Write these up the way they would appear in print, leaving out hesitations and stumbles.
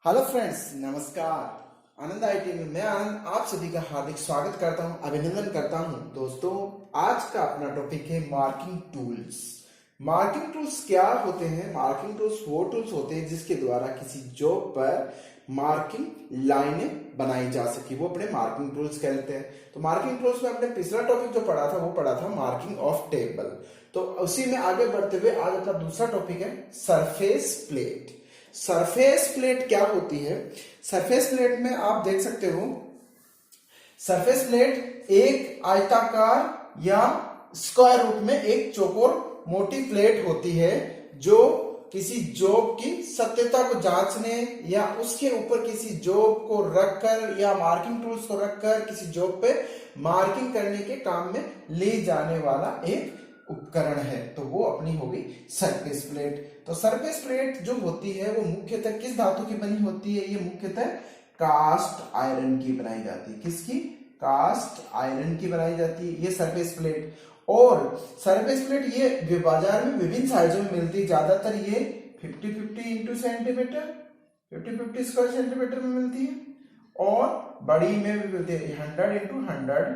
Hello friends, नमस्कार। आनंद IT में मैं आनंद आप सभी का हार्दिक स्वागत करता हूं, अभिनंदन करता हूं। दोस्तों, आज का अपना टॉपिक है मार्किंग टूल्स। मार्किंग टूल्स क्या होते हैं? मार्किंग टूल्स वो टूल्स होते हैं जिसके द्वारा किसी जॉब पर मार्किंग लाइनें बनाई जा सके, वो अपने मार्किंग टूल्स कहते हैं। तो मार्किंग टूल्स में अपने पिछला टॉपिक जो पढ़ा था वो पढ़ा था मार्किंग ऑफ टेबल। तो उसी में आगे बढ़ते हुए आज अपना दूसरा टॉपिक है सरफेस प्लेट। सरफेस प्लेट क्या होती है? सरफेस प्लेट में आप देख सकते हो, सरफेस प्लेट एक आयताकार या स्क्वायर रूप में एक चौकोर मोटी प्लेट होती है जो किसी जॉब की सत्यता को जांचने या उसके ऊपर किसी जॉब को रखकर या मार्किंग टूल्स को रखकर किसी जॉब पे मार्किंग करने के काम में ले जाने वाला एक उपकरण है। तो वो अपनी होगी सरफेस प्लेट। तो सरफेस प्लेट जो होती है वो मुख्यतः किस धातु की बनी होती है? ये मुख्यतः कास्ट आयरन की बनाई जाती है। किसकी? कास्ट आयरन की बनाई जाती है ये सरफेस प्लेट। और सरफेस प्लेट ये बाजार में विभिन्न साइजों में मिलती है। ज्यादातर ये 50-50 इंटू सेंटीमीटर, 50-50 स्क्वायर सेंटीमीटर में मिलती है और बड़ी में भी मिलती है 100 इंटू 100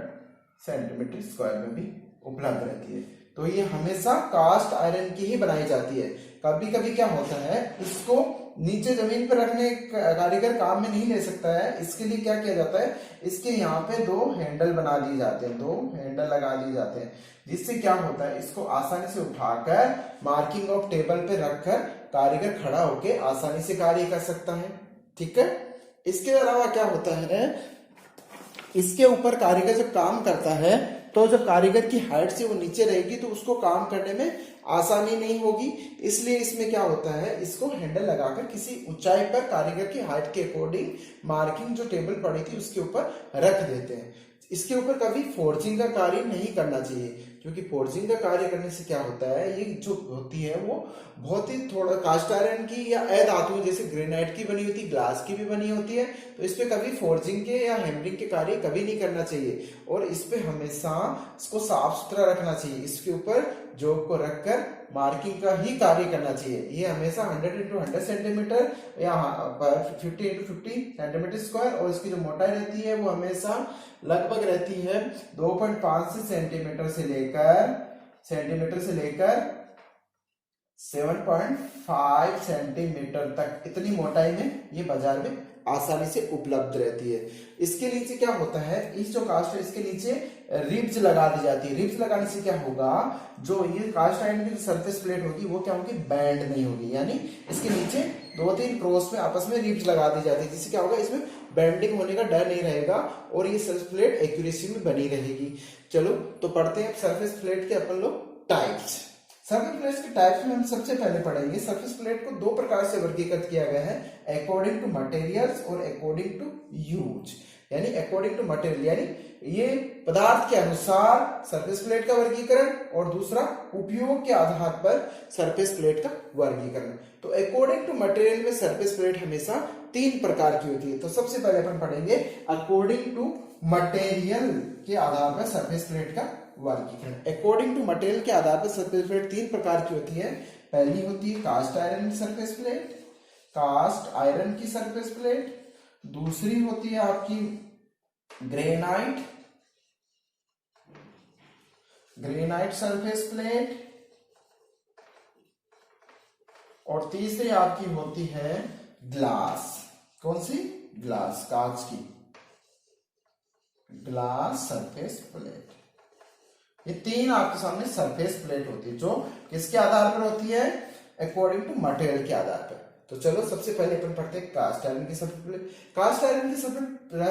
सेंटीमीटर स्क्वायर में भी उपलब्ध रहती है। तो ये हमेशा कास्ट आयरन की ही बनाई जाती है। कभी कभी क्या होता है, इसको नीचे जमीन पर रखने कारीगर काम में नहीं ले सकता है। इसके लिए क्या किया जाता है, इसके यहाँ पे दो हैंडल बना दिए जाते हैं, दो हैंडल लगा दिए जाते हैं, जिससे क्या होता है इसको आसानी से उठाकर मार्किंग ऑफ टेबल पे रखकर कारीगर खड़ा होकर आसानी से कार्य कर सकता है। ठीक है। इसके अलावा क्या होता है, इसके ऊपर कारीगर जब काम करता है तो जब कारीगर की हाइट से वो नीचे रहेगी तो उसको काम करने में आसानी नहीं होगी। इसलिए इसमें क्या होता है, इसको हैंडल लगाकर किसी ऊंचाई पर कारीगर की हाइट के अकॉर्डिंग मार्किंग जो टेबल पड़ी थी उसके ऊपर रख देते हैं। इसके ऊपर कभी फोर्जिंग का कार्य नहीं करना चाहिए, क्योंकि फोर्जिंग का कार्य करने से क्या होता है, ये जो होती है वो बहुत ही थोड़ा कास्ट आयरन की या अधातु जैसे ग्रेनाइट की बनी होती है, ग्लास की भी बनी होती है। तो इस पे कभी फोर्जिंग के या हैमरिंग के कार्य कभी नहीं करना चाहिए और इस पे हमेशा इसको साफ सुथरा रखना चाहिए। इसके ऊपर जॉब को रखकर मार्किंग का ही कार्य करना चाहिए। ये हमेशा 100 इंटू 100 सेंटीमीटर या 50 इंटू 50 सेंटीमीटर स्क्वायर, और इसकी जो मोटाई रहती है वो हमेशा लगभग रहती है 2.5 सेंटीमीटर से लेकर 7.5 सेंटीमीटर तक, इतनी मोटाई में ये बाजार में आसानी से उपलब्ध रहती है। इसके नीचे क्या होता है, इस जो कास्ट है इसके नीचे रिब्स लगा दी जाती है। रिब्स लगाने से क्या होगा, जो ये कास्ट आयरन की सरफेस प्लेट होगी वो क्या होगी, बैंड नहीं होगी। यानी इसके नीचे 2-3 क्रॉस में आपस में रिब्स लगा दी जाती है, जिससे क्या होगा, इसमें बेंडिंग होने का डर नहीं रहेगा और ये सरफेस प्लेट एक्यूरेसी में बनी रहेगी। चलो तो पढ़ते हैं सरफेस प्लेट के अपन लोग टाइप्स। सरफेस प्लेट के टाइप्स में हम सबसे पहले पढ़ेंगे, सरफेस प्लेट को दो प्रकार से वर्गीकृत किया गया है, अकॉर्डिंग टू मटेरियल्स और अकॉर्डिंग टू यूज। यानी अकॉर्डिंग टू मटेरियल यानी ये पदार्थ के अनुसार सरफेस प्लेट का वर्गीकरण और दूसरा उपयोग के आधार पर सरफेस प्लेट का वर्गीकरण। तो अकॉर्डिंग टू मटेरियल में सरफेस प्लेट हमेशा 3 प्रकार की होती है। तो सबसे पहले अपन पढ़ेंगे अकॉर्डिंग टू मटेरियल के आधार पर सरफेस प्लेट का वर्गीकरण। अकॉर्डिंग टू मटेरियल के आधार पर सरफेस प्लेट 3 प्रकार की होती है। पहली होती है कास्ट आयरन की सरफेस प्लेट, कास्ट आयरन की सरफेस प्लेट। दूसरी होती है आपकी ग्रेनाइट सरफेस प्लेट, और तीसरी आपकी होती है ग्लास। कौन सी? ग्लास, कांच की ग्लास सरफेस प्लेट। ये 3 आपके सामने सरफेस प्लेट होती है, जो किसके आधार पर होती है, अकॉर्डिंग टू मटेरियल के आधार पर। तो चलो सबसे पहले अपन पढ़ते हैं कास्ट आयरन की सरफेस प्लेट। कास्ट आयरन की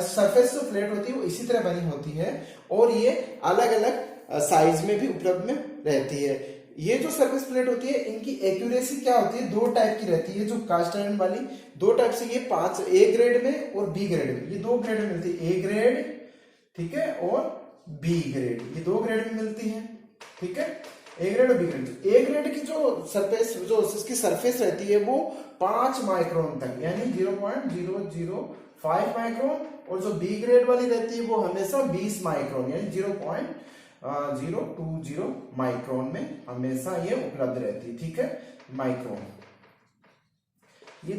सरफेस जो प्लेट होती है वो इसी तरह बनी होती है और ये अलग अलग साइज में भी उपलब्ध में रहती है। ये जो सरफेस प्लेट होती है इनकी एक्यूरेसी क्या होती है, 2 टाइप की रहती है। जो कास्ट आयरन वाली 2 टाइप से, ये 5 ए ग्रेड में और बी ग्रेड में, ये 2 ग्रेड में मिलती है, ए ग्रेड, ठीक है, और बी ग्रेड, ये 2 ग्रेड में मिलती है। ठीक है, ए ग्रेड और बी ग्रेड। ए ग्रेड की जो सरफेस, जो इसकी सरफेस रहती है वो 5 माइक्रोन तक यानी 0.005 माइक्रोन, और जो बी ग्रेड वाली रहती है वो हमेशा 20 माइक्रोन यानी 0.020 माइक्रोन में हमेशा ये उपलब्ध रहती है। ठीक है, माइक्रोन। ये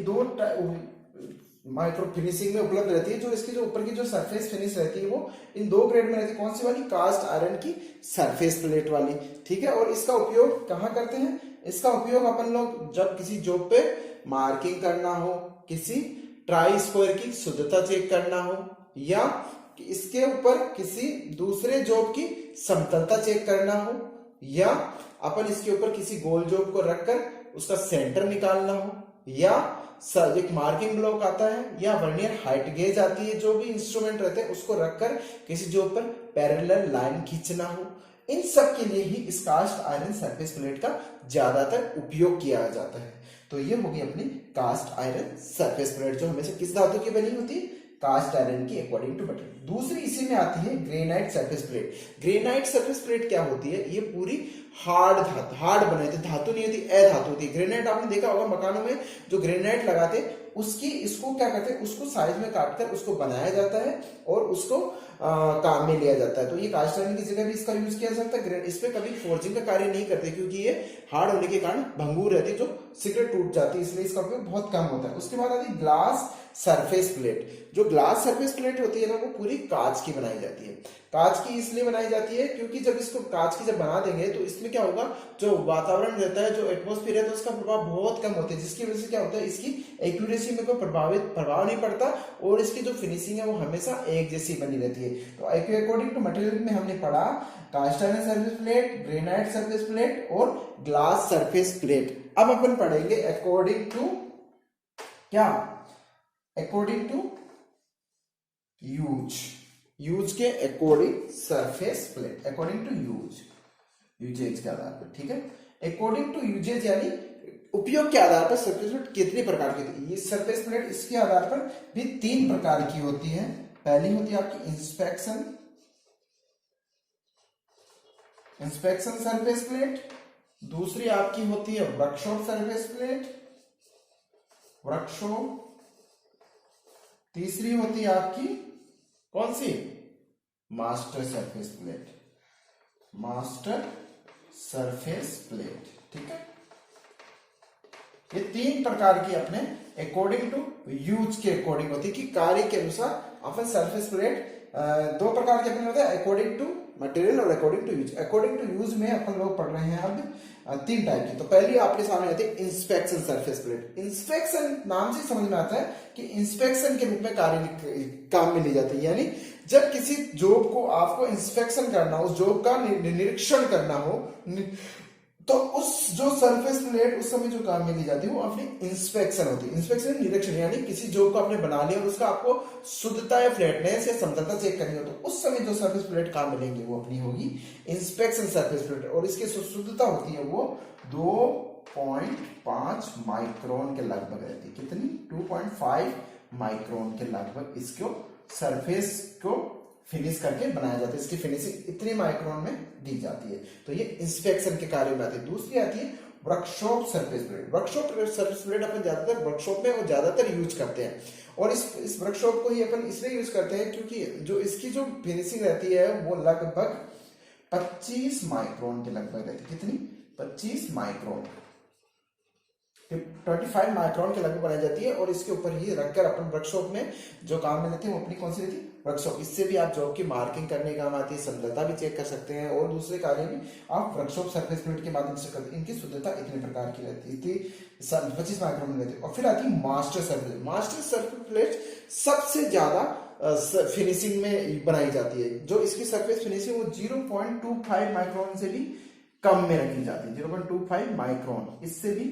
माइक्रो फिनिशिंग में उपलब्ध रहती है। जो इसकी जो ऊपर की जो सरफेस फिनिश रहती है वो इन दो ग्रेड में रहती है। कौन सी वाली? कास्ट आयरन की सरफेस प्लेट वाली, ठीक है। और इसका उपयोग कहाँ करते हैं? इसका उपयोग अपन लोग जब किसी जॉब पे मार्किंग करना हो, किसी ट्राई स्क्वायर की शुद्धता चेक करना हो, या इसके ऊपर किसी दूसरे जॉब की समतलता चेक करना हो, या अपन इसके ऊपर किसी गोल जॉब को रखकर उसका सेंटर निकालना हो, या एक मार्किंग ब्लॉक आता है, या वर्नियर हाइट गेज आती है, जो भी इंस्ट्रूमेंट रहते हैं उसको रखकर किसी जॉब पर पैरेलल लाइन खींचना हो, इन सब के लिए ही इस कास्ट आयरन सरफेस प्लेट का ज्यादातर उपयोग किया जाता है। तो ये होगी अपनी कास्ट आयरन सरफेस प्लेट, जो हमेशा किस धातु की बनी होती है? कास्ट आयरन की, अकॉर्डिंग टू मटेरियल। दूसरी इसी में आती है granite surface plate. Granite surface plate क्या होती है? ये पूरी हार्ड धातु, हार्ड बने थे, धातु नहीं होती, अधातु होती है। ग्रेनाइट आपने देखा होगा मकानों में जो ग्रेनाइट लगाते, उसकी इसको क्या करते हैं? उसको साइज में काटकर उसको बनाया जाता है और उसको काम में लिया जाता है। तो ये कास्ट आयरन की जगह भी इसका यूज किया जा सकता है। इस पे कभी फोर्जिंग का कार्य नहीं करते, क्योंकि ये हार्ड होने के कारण भंगुर रहती है, जो शीघ्र टूट जाती है, इसलिए इसका उपयोग बहुत कम होता है। उसके बाद आती है ग्लास सरफेस प्लेट। जो ग्लास सरफेस प्लेट होती है ना, वो पूरी कांच की बनाई जाती है। कांच की इसलिए बनाई जाती है क्योंकि जब इसको कांच की जब बना देंगे तो इसमें क्या होगा, जो वातावरण रहता है, जो एटमॉस्फेयर है, तो उसका प्रभाव बहुत कम होता है, जिसकी वजह से क्या होता है, इसकी एक्यूरेसी में कोई प्रभाव नहीं पड़ता और इसकी जो फिनिशिंग है वो हमेशा एक जैसी बनी रहती है। तो अकॉर्डिंग टू मटेरियल में हमने पढ़ा cast iron surface plate, granite surface plate और ग्लास सरफेस प्लेट। अब अपन पढ़ेंगे अकॉर्डिंग टू क्या? अकॉर्डिंग टू यूज के according surface plate, according to usage के आधार पर, ठीक है। अकॉर्डिंग टू यूजेज यानी उपयोग के आधार पर सरफेस प्लेट कितनी प्रकार की होती है? ये सरफेस प्लेट इसके आधार पर भी 3 प्रकार की होती है। पहली होती है आपकी इंस्पेक्शन सरफेस प्लेट, दूसरी आपकी होती है वर्कशॉप सरफेस प्लेट, तीसरी होती है आपकी कौन सी? मास्टर सरफेस प्लेट, ठीक है। ये 3 प्रकार की अपने अकॉर्डिंग टू यूज के अकॉर्डिंग होती है कि कार्य के अनुसार अपन सरफेस प्लेट 2 प्रकार के अपने होते हैं, अकॉर्डिंग टू मटेरियल और according to use. According to use में अपन लोग पढ़ रहे हैं अब 3 टाइप की। तो पहली आपके सामने आती है इंस्पेक्शन सरफेस प्लेट। इंस्पेक्शन नाम से समझ में आता है कि इंस्पेक्शन के रूप में काम में ली जाती है, यानी जब किसी जॉब को आपको इंस्पेक्शन करना हो, उस जॉब का निरीक्षण करना हो, तो उस जो सरफेस प्लेट उस समय जो काम में ली जाती है वो अपनी इंस्पेक्शन होती है। इंस्पेक्शन निरीक्षण, यानी किसी जॉब को आपने बना लिया और उसका आपको शुद्धता या फ्लैटनेस या समतलता चेक करनी हो, तो उस समय जो सरफेस प्लेट काम में लेंगे वो अपनी होगी इंस्पेक्शन सरफेस प्लेट। और इसकी शुद्धता होती है वो 2.5 माइक्रोन के लगभग रहती है। कितनी? 2.5 माइक्रोन के लगभग इसको सरफेस को फिनिश करके बनाया जाता है। इसकी फिनिशिंग इतने माइक्रोन में दी जाती है। तो ये इंस्पेक्शन के कार्य में आती है। दूसरी आती है workshop surface plate. Workshop surface plate अपन ज्यादातर वर्कशॉप में और ज्यादातर यूज करते हैं, और इस वर्कशॉप को ही अपन इसलिए यूज करते हैं क्योंकि जो इसकी जो फिनिशिंग रहती है वो लगभग 25 माइक्रोन के लगभग रहती है। कितनी? 25 माइक्रोन, 25 माइक्रोन के लगभग बनाई जाती है। और इसके ऊपर ही रखकर अपन वर्कशॉप में जो काम में लेते हैं वो अपनी कौन सी रहती है? वर्कशॉप। इससे भी आप जॉब की मार्किंग करने का काम आती है, समतलता भी चेक कर सकते हैं और दूसरे कार्य भी आप वर्कशॉप सरफेस प्लेट के माध्यम से करते हैं। इनकी शुद्धता इतने प्रकार की रहती है, 25 माइक्रोन में रहती है। और फिर आती है master surface. Master surface plate सबसे ज्यादा फिनिशिंग में बनाई जाती है। जो इसकी सरफेस फिनिशिंग वो 0.25 माइक्रोन से भी कम में रखी जाती है। 0.25 माइक्रोन, इससे भी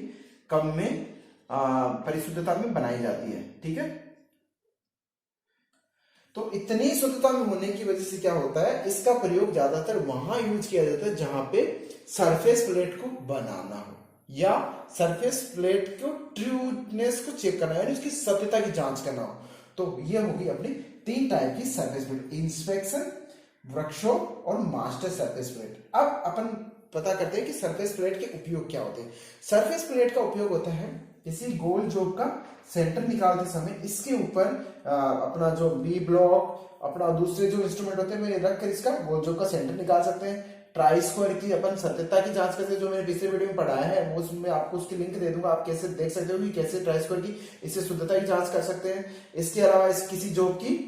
कम में परिशुद्धता में बनाई जाती है, ठीक है। तो इतनी शुद्धता में होने की वजह से क्या होता है, इसका प्रयोग ज्यादातर वहां यूज किया जाता है जहां पे सरफेस प्लेट को बनाना हो या सरफेस प्लेट को ट्रूनेस को चेक करना, यानी उसकी सत्यता की जांच करना हो। तो ये होगी अपनी 3 टाइप की सरफेस प्लेट, इंस्पेक्शन, वर्कशॉप और मास्टर सरफेस प्लेट। अब अपन पता करते हैं कि सरफेस प्लेट के उपयोग क्या होते हैं। सरफेस प्लेट का उपयोग होता है किसी गोल जॉब का सेंटर निकालते समय इसके ऊपर अपना जो बी ब्लॉक, अपना दूसरे जो इंस्ट्रूमेंट होते हैं वे रखकर इसका गोल जॉब का सेंटर निकाल सकते हैं। ट्राई स्क्वायर की अपन सत्यता की जांच करते हैं, जो मैंने पिछले वीडियो में पढ़ाया है, वो उसमें आपको उसकी लिंक दे दूंगा, आप कैसे देख सकते हो कि कैसे ट्राई स्क्वायर की इससे शुद्धता की जांच कर सकते हैं। इसके अलावा किसी जॉब की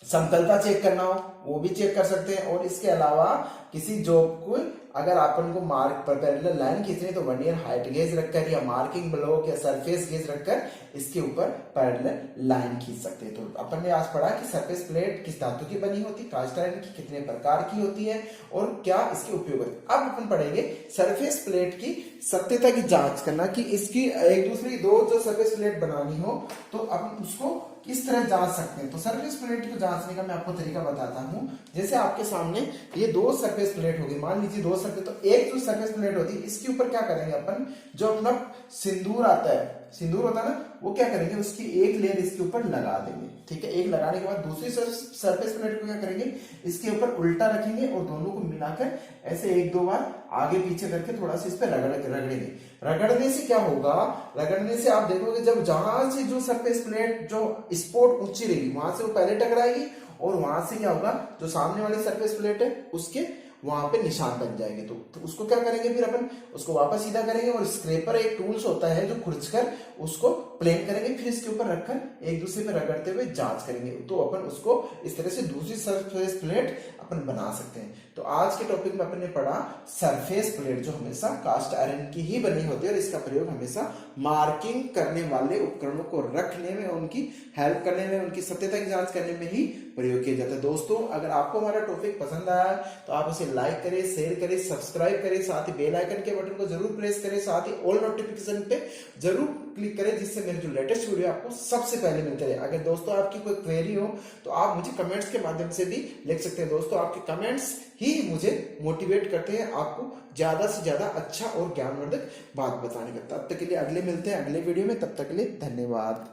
समतलता चेक करना हो वो भी चेक कर सकते हैं। और इसके अलावा किसी जॉब को अगर अपन को मार्क पर पैरेलल लाइन खींचनी तो वर्नियर हाइट गेज रखकर या मार्किंग ब्लॉक या सरफेस गेज रखकर इसके ऊपर पैरेलल लाइन खींच सकते हैं। तो अपन ने आज पढ़ा कि सरफेस प्लेट किस धातु की बनी होती है, कास्ट आयरन की कितने प्रकार की होती है और क्या इसके उपयोग है। अब अपन पढ़ेंगे सरफेस प्लेट की सत्यता की जांच करना, कि इसकी एक दूसरी दो जो सरफेस प्लेट बनानी हो तो अपन उसको किस तरह जांच सकते हैं। तो सरफेस प्लेट को जांचने का मैं आपको तरीका बताता हूं। जैसे आपके सामने ये दो सरफेस प्लेट होगी, मान लीजिए दो सरफेस, तो एक जो सरफेस प्लेट होती है इसके ऊपर क्या करेंगे अपन, जो अपना सिंदूर आता है, सिंदूर होता है ना, वो क्या करेंगे उसकी एक लेयर इसके ऊपर लगा देंगे। ठीक है, एक लगाने के बाद दूसरी सरफेस प्लेट को क्या करेंगे, इसके ऊपर उल्टा रखेंगे और दोनों को मिलाकर ऐसे एक दो बार आगे पीछे करके थोड़ा सा इस पर रगड़ेंगे। रगड़ने से क्या होगा, रगड़ने से आप देखोगे जब जहां से जो सरफेस प्लेट जो स्पॉट ऊंची रहेगी वहां से वो पहले टकराएगी और वहां से क्या होगा, जो सामने वाली सरफेस प्लेट है उसके वहां पे निशान बन जाएंगे। तो उसको क्या करेंगे, फिर अपन उसको वापस सीधा करेंगे और स्क्रैपर एक टूल्स होता है जो खुरचकर उसको प्लेन करेंगे, फिर इसके ऊपर रखकर एक दूसरे पे रगड़ते हुए जांच करेंगे। तो अपन उसको इस तरह से दूसरी सरफेस प्लेट अपन बना सकते हैं। तो आज के टॉपिक में अपन ने पढ़ा सरफेस प्लेट जो हमेशा कास्ट आयरन की ही बनी होती है और इसका प्रयोग हमेशा मार्किंग करने वाले उपकरणों को रखने में, उनकी हेल्प करने में, उनकी सत्यता की जांच करने में ही प्रयोग किया जाता है। दोस्तों अगर आपको हमारा टॉपिक पसंद आया तो आप उसे लाइक करें, शेयर करें, सब्सक्राइब करें, साथ ही बेल आइकन के बटन को जरूर प्रेस करें, साथ ही ऑल नोटिफिकेशन पे जरूर क्लिक करें, जिससे मेरे जो लेटेस्ट वीडियो आपको सबसे पहले मिलते रहे। अगर दोस्तों आपकी कोई क्वेरी हो तो आप मुझे कमेंट्स के माध्यम से भी लिख सकते हैं। दोस्तों आपके कमेंट्स ही मुझे मोटिवेट करते हैं आपको ज्यादा से ज्यादा अच्छा और ज्ञानवर्धक बात बताने का। तब तक के लिए अगले मिलते हैं अगले वीडियो में, तब तक के लिए धन्यवाद।